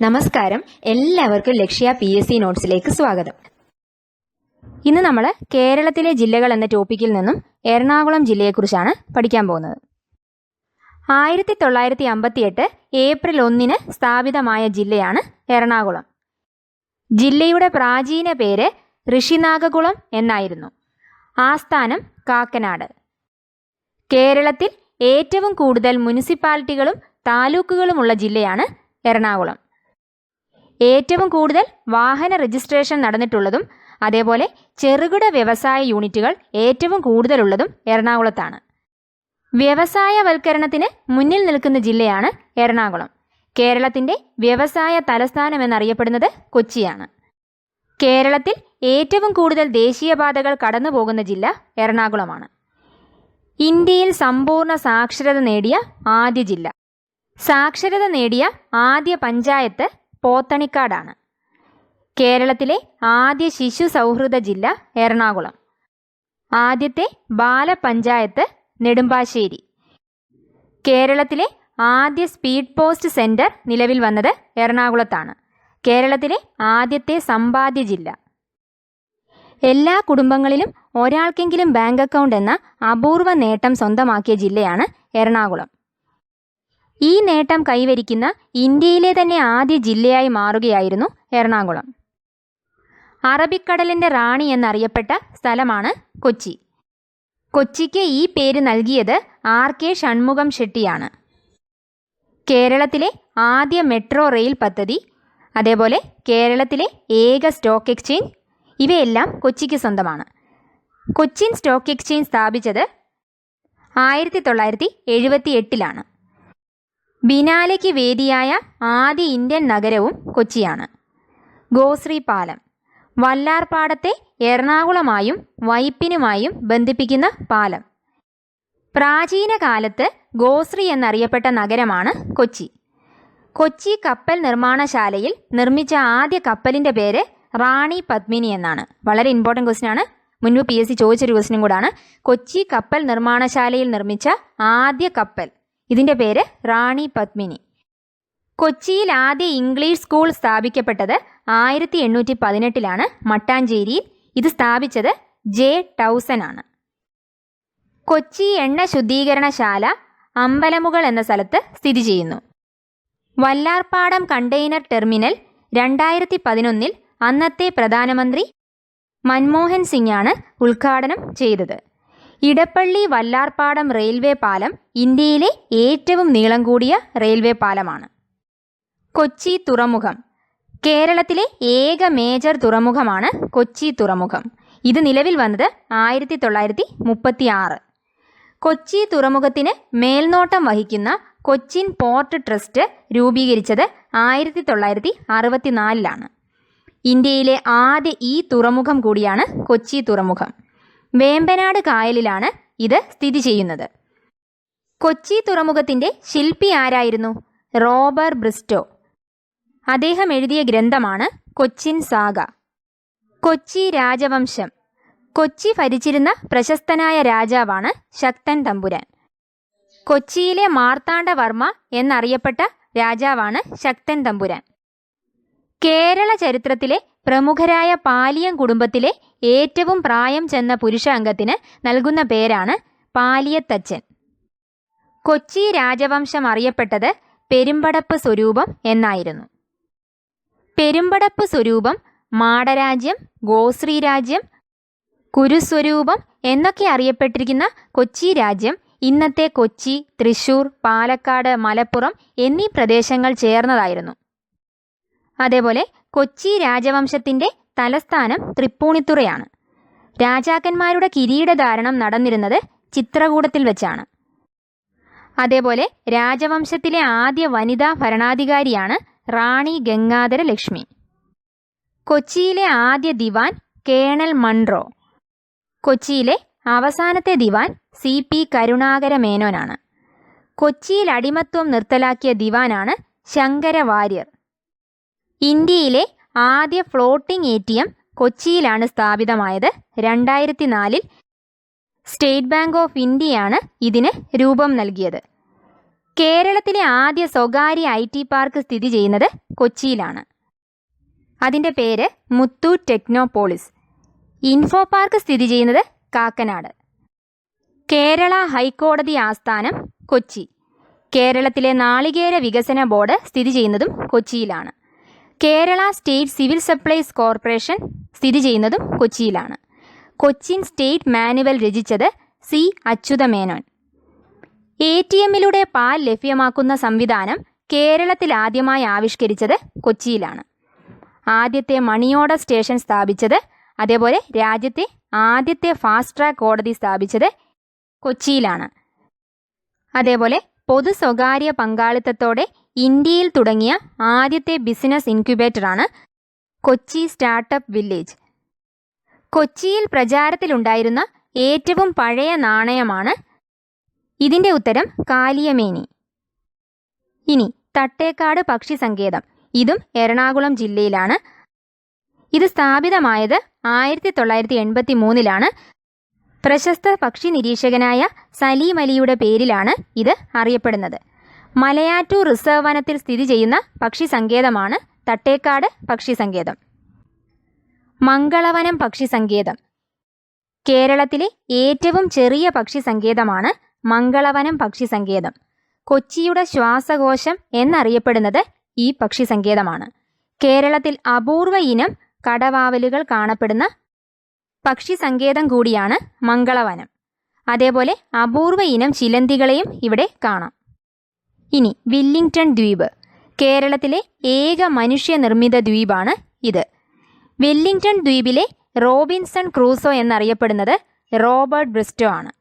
നമസ്കാരം, എല്ലാവർക്കും ലക്ഷ്യ PSC നോട്ട്സിലേക്ക് സ്വാഗതം. ഇന്ന് നമ്മൾ കേരളത്തിലെ ജില്ലകൾ എന്ന ടോപ്പിക്കിൽ നിന്നും എറണാകുളം ജില്ലയെക്കുറിച്ചാണ് പഠിക്കാൻ പോകുന്നത്. 1958 ഏപ്രിൽ 1 സ്ഥാപിതമായ ജില്ലയാണ് എറണാകുളം. ജില്ലയുടെ പ്രാചീന പേര് ഋഷിനാഗകുളം എന്നായിരുന്നു. ആസ്ഥാനം കാക്കനാട്. കേരളത്തിൽ ഏറ്റവും കൂടുതൽ മുനിസിപ്പാലിറ്റികളും താലൂക്കുകളുമുള്ള ജില്ലയാണ് എറണാകുളം. ഏറ്റവും കൂടുതൽ വാഹന രജിസ്ട്രേഷൻ നടന്നിട്ടുള്ളതും അതേപോലെ ചെറുകിട വ്യവസായ യൂണിറ്റുകൾ ഏറ്റവും കൂടുതലുള്ളതും എറണാകുളത്താണ്. വ്യവസായവൽക്കരണത്തിന് മുന്നിൽ നിൽക്കുന്ന ജില്ലയാണ് എറണാകുളം. കേരളത്തിൻ്റെ വ്യവസായ തലസ്ഥാനം എന്നറിയപ്പെടുന്നത് കൊച്ചിയാണ്. കേരളത്തിൽ ഏറ്റവും കൂടുതൽ ദേശീയപാതകൾ കടന്നു പോകുന്ന ജില്ല എറണാകുളമാണ്. ഇന്ത്യയിൽ സമ്പൂർണ്ണ സാക്ഷരത നേടിയ ആദ്യ ജില്ല. സാക്ഷരത നേടിയ ആദ്യ പഞ്ചായത്ത് പോത്തണിക്കാടാണ്. കേരളത്തിലെ ആദ്യ ശിശു സൗഹൃദ ജില്ല എറണാകുളം. ആദ്യത്തെ ബാലപഞ്ചായത്ത് നെടുമ്പാശ്ശേരി. കേരളത്തിലെ ആദ്യ സ്പീഡ് പോസ്റ്റ് സെൻറ്റർ നിലവിൽ വന്നത് എറണാകുളത്താണ്. കേരളത്തിലെ ആദ്യത്തെ സമ്പാദ്യ ജില്ല. എല്ലാ കുടുംബങ്ങളിലും ഒരാൾക്കെങ്കിലും ബാങ്ക് അക്കൗണ്ട് എന്ന അപൂർവ നേട്ടം സ്വന്തമാക്കിയ ജില്ലയാണ് എറണാകുളം. ഈ നേട്ടം കൈവരിക്കുന്ന ഇന്ത്യയിലെ തന്നെ ആദ്യ ജില്ലയായി മാറുകയായിരുന്നു എറണാകുളം. അറബിക്കടലിൻ്റെ റാണി എന്നറിയപ്പെട്ട സ്ഥലമാണ് കൊച്ചി. കൊച്ചിക്ക് ഈ പേര് നൽകിയത് RK ഷൺമുഖം ഷെട്ടിയാണ്. കേരളത്തിലെ ആദ്യ മെട്രോ റെയിൽ പദ്ധതി, അതേപോലെ കേരളത്തിലെ ഏക സ്റ്റോക്ക് എക്സ്ചേഞ്ച്, ഇവയെല്ലാം കൊച്ചിക്ക് സ്വന്തമാണ്. കൊച്ചിൻ സ്റ്റോക്ക് എക്സ്ചേഞ്ച് സ്ഥാപിച്ചത് 1978 ബിനാലയ്ക്ക് വേദിയായ ആദ്യ ഇന്ത്യൻ നഗരവും കൊച്ചിയാണ്. ഗോശ്രീ പാലം വല്ലാർപാടത്തെ എറണാകുളമായും വൈപ്പിനുമായും ബന്ധിപ്പിക്കുന്ന പാലം. പ്രാചീന കാലത്ത് ഗോശ്രീ എന്നറിയപ്പെട്ട നഗരമാണ് കൊച്ചി. കൊച്ചി കപ്പൽ നിർമ്മാണശാലയിൽ നിർമ്മിച്ച ആദ്യ കപ്പലിൻ്റെ പേര് റാണി പത്മിനി എന്നാണ്. വളരെ ഇമ്പോർട്ടൻറ്റ് ക്വസ്റ്റ്യൻ ആണ്. മുൻപ് PSC ചോദിച്ചൊരു ക്വസ്റ്റ്യനും കൂടാണ്. കൊച്ചി കപ്പൽ നിർമ്മാണശാലയിൽ നിർമ്മിച്ച ആദ്യ കപ്പൽ, ഇതിൻ്റെ പേര് റാണി പത്മിനി. കൊച്ചിയിൽ ആദ്യ ഇംഗ്ലീഷ് സ്കൂൾ സ്ഥാപിക്കപ്പെട്ടത് 1818 മട്ടാഞ്ചേരിയിൽ. ഇത് സ്ഥാപിച്ചത് J. ടൗസൺ ആണ്. കൊച്ചി എണ്ണ ശുദ്ധീകരണശാല അമ്പലമുകൾ എന്ന സ്ഥലത്ത് സ്ഥിതി ചെയ്യുന്നു. വല്ലാർപാടം കണ്ടെയ്നർ ടെർമിനൽ 2011 അന്നത്തെ പ്രധാനമന്ത്രി മൻമോഹൻ സിംഗാണ് ഉദ്ഘാടനം ചെയ്തത്. ഇടപ്പള്ളി വല്ലാർപാടം റെയിൽവേ പാലം ഇന്ത്യയിലെ ഏറ്റവും നീളം കൂടിയ റെയിൽവേ പാലമാണ്. കൊച്ചി തുറമുഖം കേരളത്തിലെ ഏക മേജർ തുറമുഖമാണ് കൊച്ചി തുറമുഖം. ഇത് നിലവിൽ വന്നത് 1936. കൊച്ചി തുറമുഖത്തിന് മേൽനോട്ടം വഹിക്കുന്ന കൊച്ചിൻ പോർട്ട് ട്രസ്റ്റ് രൂപീകരിച്ചത് 1964. ഇന്ത്യയിലെ ആദ്യ ഈ തുറമുഖം കൂടിയാണ് കൊച്ചി തുറമുഖം. വേമ്പനാട് കായലിലാണ് ഇത് സ്ഥിതി ചെയ്യുന്നത്. കൊച്ചി തുറമുഖത്തിൻ്റെ ശില്പി ആരായിരുന്നു? Robber Bristow. അദ്ദേഹം എഴുതിയ ഗ്രന്ഥമാണ് കൊച്ചിൻ സാഗ. കൊച്ചി രാജവംശം. കൊച്ചി ഭരിച്ചിരുന്ന പ്രശസ്തനായ രാജാവാണ് ശക്തൻ തമ്പുരാൻ. കൊച്ചിയിലെ മാർത്താണ്ഡവർമ്മ എന്നറിയപ്പെട്ട രാജാവാണ് ശക്തൻ തമ്പുരാൻ. കേരള ചരിത്രത്തിലെ പ്രമുഖരായ പാലിയം കുടുംബത്തിലെ ഏറ്റവും പ്രായം ചെന്ന പുരുഷ അംഗത്തിന് നൽകുന്ന പേരാണ് പാലിയത്തച്ഛൻ. കൊച്ചി രാജവംശം അറിയപ്പെട്ടത് പെരുമ്പടപ്പ് സ്വരൂപം എന്നായിരുന്നു. പെരുമ്പടപ്പ് സ്വരൂപം, മാടരാജ്യം, ഗോശ്രീ രാജ്യം, കുരുസ്വരൂപം എന്നൊക്കെ അറിയപ്പെട്ടിരിക്കുന്ന കൊച്ചി രാജ്യം ഇന്നത്തെ കൊച്ചി, തൃശ്ശൂർ, പാലക്കാട്, മലപ്പുറം എന്നീ പ്രദേശങ്ങൾ ചേർന്നതായിരുന്നു. അതേപോലെ കൊച്ചി രാജവംശത്തിൻ്റെ തലസ്ഥാനം തൃപ്പൂണിത്തുറയാണ്. രാജാക്കന്മാരുടെ കിരീടധാരണം നടന്നിരുന്നത് ചിത്രകൂടത്തിൽ വെച്ചാണ്. അതേപോലെ രാജവംശത്തിലെ ആദ്യ വനിതാ ഭരണാധികാരിയാണ് റാണി ഗംഗാധര ലക്ഷ്മി. കൊച്ചിയിലെ ആദ്യ ദിവാൻ കേണൽ മൺറോ. കൊച്ചിയിലെ അവസാനത്തെ ദിവാൻ CP കരുണാകര മേനോനാണ്. കൊച്ചിയിൽ അടിമത്വം നിർത്തലാക്കിയ ദിവാനാണ് ശങ്കര വാര്യർ. ഇന്ത്യയിലെ ആദ്യ ഫ്ലോട്ടിംഗ് ATM കൊച്ചിയിലാണ് സ്ഥാപിതമായത്. 2004 സ്റ്റേറ്റ് ബാങ്ക് ഓഫ് ഇന്ത്യയാണ് ഇതിന് രൂപം നൽകിയത്. കേരളത്തിലെ ആദ്യ സ്വകാര്യ IT പാർക്ക് സ്ഥിതി ചെയ്യുന്നത് കൊച്ചിയിലാണ്. അതിൻ്റെ പേര് മുത്തൂറ്റ് ടെക്നോപോളിസ്. ഇൻഫോ പാർക്ക് സ്ഥിതി ചെയ്യുന്നത് കാക്കനാട്. കേരള ഹൈക്കോടതി ആസ്ഥാനം കൊച്ചി. കേരളത്തിലെ നാളികേര വികസന ബോർഡ് സ്ഥിതി ചെയ്യുന്നതും കൊച്ചിയിലാണ്. Kerala state civil supplies corporation സ്ഥിതി ചെയ്യുന്നതും കൊച്ചിയിലാണ്. കൊച്ചിൻ സ്റ്റേറ്റ് മാനുവൽ രചിച്ചത് C. അച്യുതമേനോൻ. ATMിലൂടെ പാൽ ലഭ്യമാക്കുന്ന സംവിധാനം കേരളത്തിൽ ആദ്യമായി ആവിഷ്കരിച്ചത് കൊച്ചിയിലാണ്. ആദ്യത്തെ മണി ഓർഡർ സ്റ്റേഷൻ സ്ഥാപിച്ചത്, അതേപോലെ രാജ്യത്തെ ആദ്യത്തെ ഫാസ്റ്റ് ട്രാക്ക് കോടതി സ്ഥാപിച്ചത് കൊച്ചിയിലാണ്. അതേപോലെ പൊതു സ്വകാര്യ പങ്കാളിത്തത്തോടെ ഇന്ത്യയിൽ തുടങ്ങിയ ആദ്യത്തെ ബിസിനസ് ഇൻക്യുബേറ്ററാണ് കൊച്ചി സ്റ്റാർട്ടപ്പ് വില്ലേജ്. കൊച്ചിയിൽ പ്രചാരത്തിലുണ്ടായിരുന്ന ഏറ്റവും പഴയ നാണയമാണ്. ഇതിൻ്റെ ഉത്തരം കാലിയമേനി. ഇനി തട്ടേക്കാട് പക്ഷി സങ്കേതം. ഇതും എറണാകുളം ജില്ലയിലാണ്. ഇത് സ്ഥാപിതമായത് 1983 പ്രശസ്ത പക്ഷി നിരീക്ഷകനായ സലീം അലിയുടെ പേരിലാണ് ഇത് അറിയപ്പെടുന്നത്. മലയാറ്റൂർ റിസർവ് വനത്തിൽ സ്ഥിതി ചെയ്യുന്ന പക്ഷി സങ്കേതമാണ് തട്ടേക്കാട് പക്ഷി സങ്കേതം. മംഗളവനം പക്ഷി സങ്കേതം. കേരളത്തിലെ ഏറ്റവും ചെറിയ പക്ഷി സങ്കേതമാണ് മംഗളവനം പക്ഷി സങ്കേതം. കൊച്ചിയുടെ ശ്വാസകോശം എന്നറിയപ്പെടുന്നത് ഈ പക്ഷി സങ്കേതമാണ്. കേരളത്തിൽ അപൂർവ ഇനം കടവാവലുകൾ കാണപ്പെടുന്ന പക്ഷി സങ്കേതം കൂടിയാണ് മംഗളവനം. അതേപോലെ അപൂർവ ഇനം ചിലന്തികളെയും ഇവിടെ കാണാം. ഇനി വില്ലിംഗ്ടൺ ദ്വീപ്. കേരളത്തിലെ ഏക മനുഷ്യനിർമ്മിത ദ്വീപാണ് ഇത്. വെല്ലിംഗ്ടൺ ദ്വീപിലെ റോബിൻസൺ ക്രൂസോ എന്നറിയപ്പെടുന്നത് റോബർട്ട് ബ്രിസ്റ്റോ ആണ്.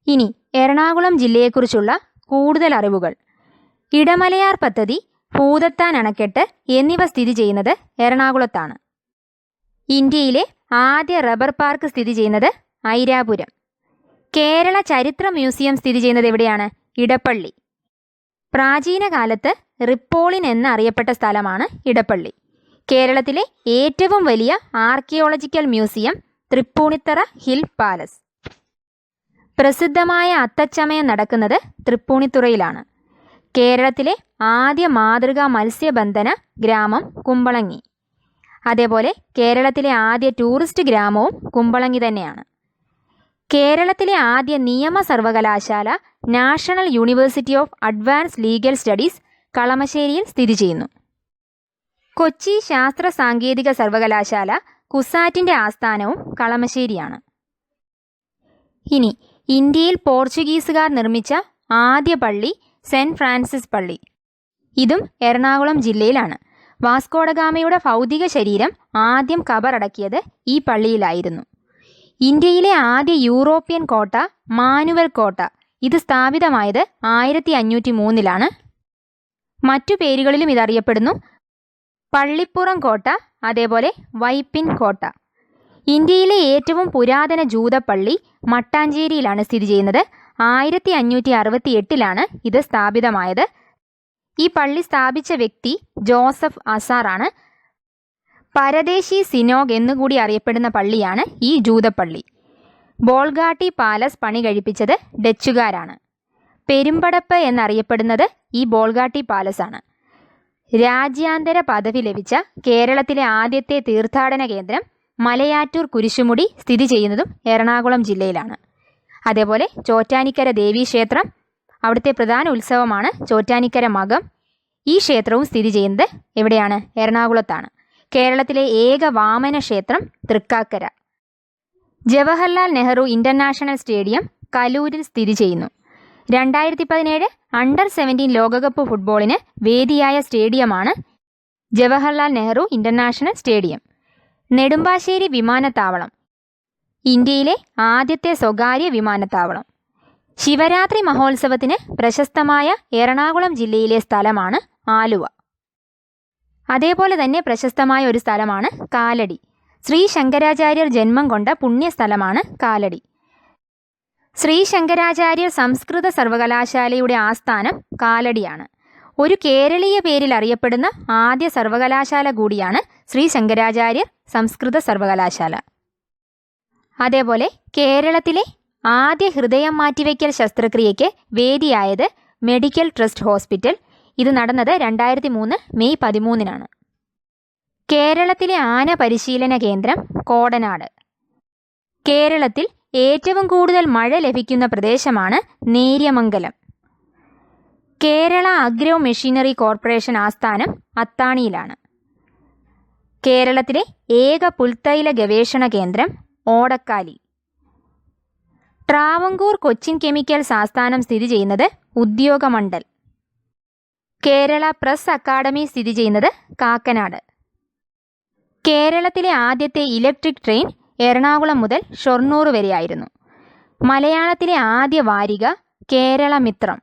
ഇനി എറണാകുളം ജില്ലയെക്കുറിച്ചുള്ള കൂടുതൽ അറിവുകൾ. ഇടമലയാർ പദ്ധതി, ഭൂതത്താൻ അണക്കെട്ട് എന്നിവ സ്ഥിതി ചെയ്യുന്നത് എറണാകുളത്താണ്. ഇന്ത്യയിലെ ആദ്യ റബ്ബർ പാർക്ക് സ്ഥിതി ചെയ്യുന്നത് ഐരാപുരം. കേരള ചരിത്ര മ്യൂസിയം സ്ഥിതി ചെയ്യുന്നത് എവിടെയാണ്? ഇടപ്പള്ളി. പ്രാചീന കാലത്ത് റിപ്പോളിൻ എന്നറിയപ്പെട്ട സ്ഥലമാണ് ഇടപ്പള്ളി. കേരളത്തിലെ ഏറ്റവും വലിയ archaeological museum Tripunithura hill palace. പ്രസിദ്ധമായ അത്തച്ചമയം നടക്കുന്നത് തൃപ്പൂണിത്തുറയിലാണ്. കേരളത്തിലെ ആദ്യ മാതൃകാ മത്സ്യബന്ധന ഗ്രാമം കുമ്പളങ്ങി. അതേപോലെ കേരളത്തിലെ ആദ്യ ടൂറിസ്റ്റ് ഗ്രാമവും കുമ്പളങ്ങി തന്നെയാണ്. കേരളത്തിലെ ആദ്യ നിയമ സർവകലാശാല national university of advanced legal studies കളമശ്ശേരിയിൽ സ്ഥിതി ചെയ്യുന്നു. കൊച്ചി ശാസ്ത്ര സാങ്കേതിക സർവകലാശാല കുസാറ്റിൻ്റെ ആസ്ഥാനവും കളമശ്ശേരിയാണ്. ഇനി ഇന്ത്യയിൽ പോർച്ചുഗീസുകാർ നിർമ്മിച്ച ആദ്യ പള്ളി സെൻറ്റ് ഫ്രാൻസിസ് പള്ളി. ഇതും എറണാകുളം ജില്ലയിലാണ്. വാസ്കോഡഗാമയുടെ ഭൗതിക ശരീരം ആദ്യം കബറടക്കിയത് ഈ പള്ളിയിലായിരുന്നു. ഇന്ത്യയിലെ ആദ്യ യൂറോപ്യൻ കോട്ട മാനുവൽ കോട്ട. ഇത് സ്ഥാപിതമായത് 1503 മറ്റു പേരുകളിലും ഇതറിയപ്പെടുന്നു. പള്ളിപ്പുറം കോട്ട, അതേപോലെ വൈപ്പിൻ കോട്ട. ഇന്ത്യയിലെ ഏറ്റവും പുരാതന ജൂതപ്പള്ളി മട്ടാഞ്ചേരിയിലാണ് സ്ഥിതി ചെയ്യുന്നത്. 1568 ഇത് സ്ഥാപിതമായത്. ഈ പള്ളി സ്ഥാപിച്ച വ്യക്തി ജോസഫ് അസാറാണ്. പരദേശി സിനോഗ് എന്നുകൂടി അറിയപ്പെടുന്ന പള്ളിയാണ് ഈ ജൂതപ്പള്ളി. ബോൾഗാട്ടി പാലസ് പണി കഴിപ്പിച്ചത് ഡച്ചുകാരാണ്. പെരുമ്പടപ്പ് എന്നറിയപ്പെടുന്നത് ഈ ബോൾഗാട്ടി പാലസാണ്. രാജ്യാന്തര പദവി ലഭിച്ച കേരളത്തിലെ ആദ്യത്തെ തീർത്ഥാടന കേന്ദ്രം മലയാറ്റൂർ കുരിശുമുടി സ്ഥിതി ചെയ്യുന്നതും എറണാകുളം ജില്ലയിലാണ്. അതേപോലെ ചോറ്റാനിക്കര ദേവീക്ഷേത്രം, അവിടുത്തെ പ്രധാന ഉത്സവമാണ് ചോറ്റാനിക്കര മകം. ഈ ക്ഷേത്രവും സ്ഥിതി ചെയ്യുന്നത് എവിടെയാണ്? എറണാകുളത്താണ്. കേരളത്തിലെ ഏക വാമന ക്ഷേത്രം തൃക്കാക്കര. ജവഹർലാൽ നെഹ്റു ഇൻ്റർനാഷണൽ സ്റ്റേഡിയം കലൂരിൽ സ്ഥിതി ചെയ്യുന്നു. 2017 അണ്ടർ-17 ലോകകപ്പ് ഫുട്ബോളിന് വേദിയായ സ്റ്റേഡിയമാണ് ജവഹർലാൽ നെഹ്റു ഇൻ്റർനാഷണൽ സ്റ്റേഡിയം. നെടുമ്പാശ്ശേരി വിമാനത്താവളം ഇന്ത്യയിലെ ആദ്യത്തെ സ്വകാര്യ വിമാനത്താവളം. ശിവരാത്രി മഹോത്സവത്തിന് പ്രശസ്തമായ എറണാകുളം ജില്ലയിലെ സ്ഥലമാണ് ആലുവ. അതേപോലെ തന്നെ പ്രശസ്തമായ ഒരു സ്ഥലമാണ് കാലടി. ശ്രീ ശങ്കരാചാര്യർ ജന്മം കൊണ്ട പുണ്യസ്ഥലമാണ് കാലടി. ശ്രീ ശങ്കരാചാര്യർ സംസ്കൃത സർവകലാശാലയുടെ ആസ്ഥാനം കാലടിയാണ്. ഒരു കേരളീയ പേരിൽ അറിയപ്പെടുന്ന ആദ്യ സർവകലാശാല കൂടിയാണ് ശ്രീ ശങ്കരാചാര്യർ സംസ്കൃത സർവകലാശാല. അതേപോലെ കേരളത്തിലെ ആദ്യ ഹൃദയം മാറ്റിവെക്കൽ ശസ്ത്രക്രിയയ്ക്ക് വേദിയായത് മെഡിക്കൽ ട്രസ്റ്റ് ഹോസ്പിറ്റൽ. ഇത് നടന്നത് 2003 മെയ് 13-നാണ്. കേരളത്തിലെ ആന പരിശീലന കേന്ദ്രം കോടനാട്. കേരളത്തിൽ ഏറ്റവും കൂടുതൽ മഴ ലഭിക്കുന്ന പ്രദേശമാണ് Neriamangalam. Kerala agro machinery corporation ആസ്ഥാനം അത്താണിയിലാണ്. കേരളത്തിലെ ഏക പുൽത്തൈല ഗവേഷണ കേന്ദ്രം ഓടക്കാലി. ട്രാവങ്കൂർ കൊച്ചിൻ കെമിക്കൽസ് ആസ്ഥാനം സ്ഥിതി ചെയ്യുന്നത് ഉദ്യോഗമണ്ഡൽ. കേരള പ്രസ് അക്കാദമി സ്ഥിതി ചെയ്യുന്നത് കാക്കനാട്. കേരളത്തിലെ ആദ്യത്തെ ഇലക്ട്രിക് ട്രെയിൻ എറണാകുളം മുതൽ ഷൊർണൂർ വരെയായിരുന്നു. മലയാളത്തിലെ ആദ്യ വാരിക കേരളമിത്രം.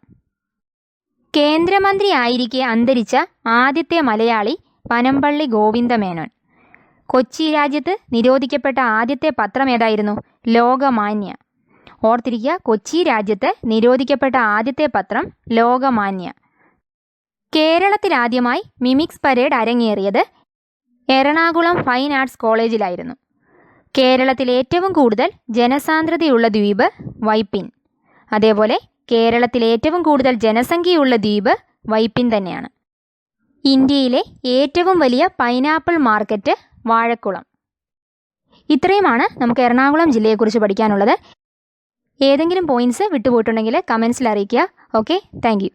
കേന്ദ്രമന്ത്രി ആയിരിക്കെ അന്തരിച്ച ആദ്യത്തെ മലയാളി പനമ്പള്ളി ഗോവിന്ദമേനോൻ. കൊച്ചി രാജ്യത്ത് നിരോധിക്കപ്പെട്ട ആദ്യത്തെ പത്രം ഏതായിരുന്നു? ലോകമാന്യ. ഓർത്തിരിക്കുക, കൊച്ചി രാജ്യത്ത് നിരോധിക്കപ്പെട്ട ആദ്യത്തെ പത്രം ലോകമാന്യ. കേരളത്തിലാദ്യമായി മിമിക്സ് പരേഡ് അരങ്ങേറിയത് എറണാകുളം ഫൈൻ ആർട്സ് കോളേജിലായിരുന്നു. കേരളത്തിൽ ഏറ്റവും കൂടുതൽ ജനസാന്ദ്രതയുള്ള ദ്വീപ് വൈപ്പിൻ. അതേപോലെ കേരളത്തിൽ ഏറ്റവും കൂടുതൽ ജനസംഖ്യയുള്ള ദ്വീപ് വൈപ്പിൻ തന്നെയാണ്. ഇന്ത്യയിലെ ഏറ്റവും വലിയ പൈനാപ്പിൾ മാർക്കറ്റ് വാഴക്കുളം. ഇത്രയുമാണ് നമുക്ക് എറണാകുളം ജില്ലയെക്കുറിച്ച് പഠിക്കാനുള്ളത്. ഏതെങ്കിലും പോയിന്റ്സ് വിട്ടുപോയിട്ടുണ്ടെങ്കിൽ കമൻസിൽ അറിയിക്കുക. Okay, thank you.